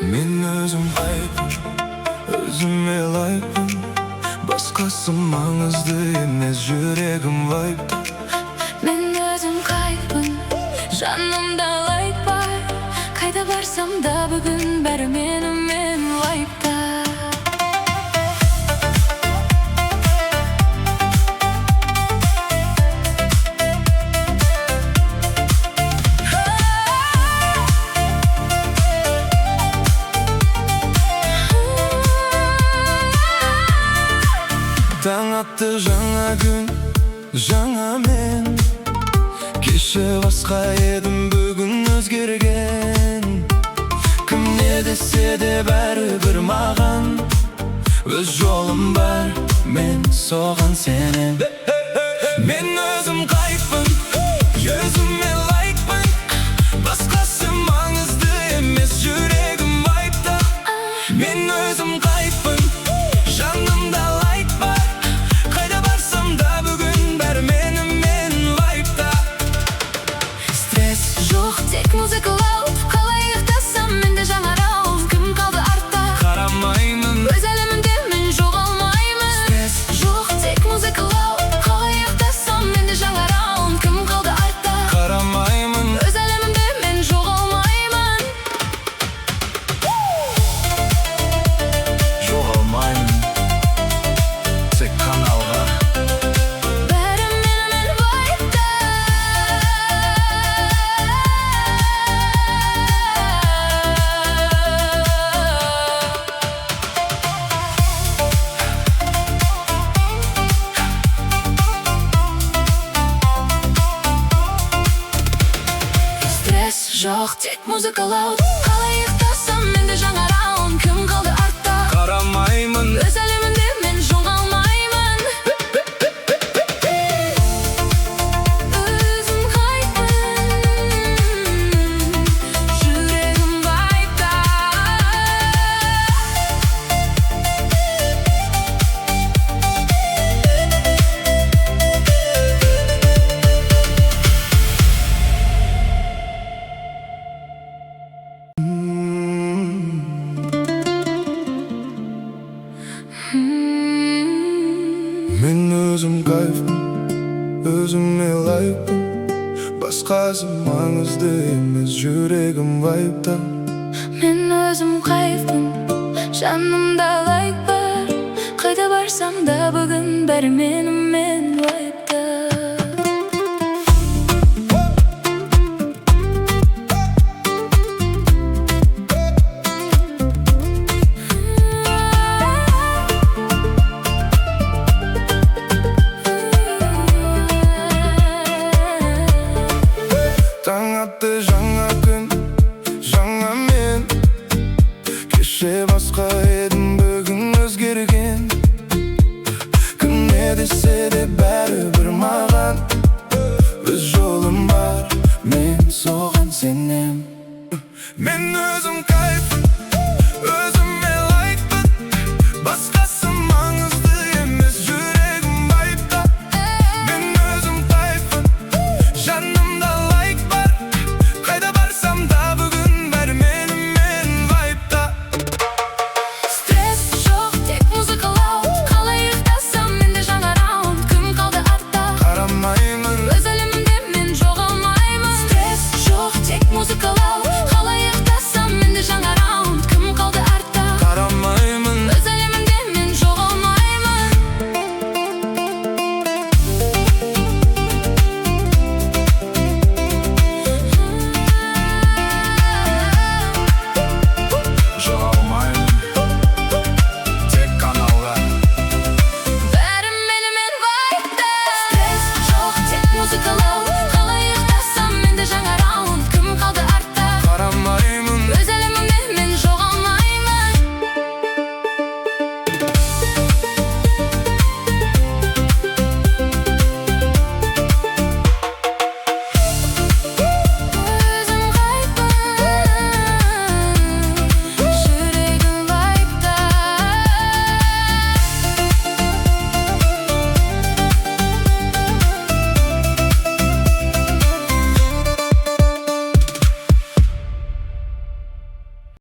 Мен өзім ғайыппын, өзіме лайықпын. Басқасы маңызды емес, жүрегім вайыпта. Мен өзім қайыппын, жанымда лайк бар. Қайда барсам да бүгін бәрі менімен лайықта. Таң атты жаңа күн, жаңа мен. Кеше басқа едім, бүгін өзгерген. Кім не десе де бәрібір маған. Өз жолым бар, мен соған сенем. Мен өзім қайыппын, өзіме лайықпын. Басқасы маңызды емес, жүрегім вайыпта. Мен өзім қайыппын, жанымда лайк бар. Қайда барсам да бүгін бәрі менімен вайыпта. Стресс жоқ, тек музыкалау. Қалай ұйықтасам, менде жаңарау. Кім қалды артта? Қарамаймын, Өз әлемімде мен жоғалмаймын. Стресс жоқ, тек музыкалау. Қалай ұйықтасам, менде жаңарау. Кім қалды артта? қарамаймын. Өз әлемімде мен жоғалмаймын. Жоғалмаймын, тек каналға. Бәрі менімен вайыпта. Стресс жоқ, тек музыкалау. Қалай ұйықтасам, менде жаңарау. Кім қалды артта? Қарамаймын, Өз әлемімде мен жоғалмаймын. Өзім қайыппын, жүрегім вайыпта. мен өзім кайфпын, өзіме лайықпын. Басқасы маңызды емес, жүрегім вайыпта. Мен өзім қайыппын, жанымда лайк бар. Қайда барсам да бүгін бәрі менімен вайыпта. Таң атты жаңа күн, жаңа мен. Кеше басқа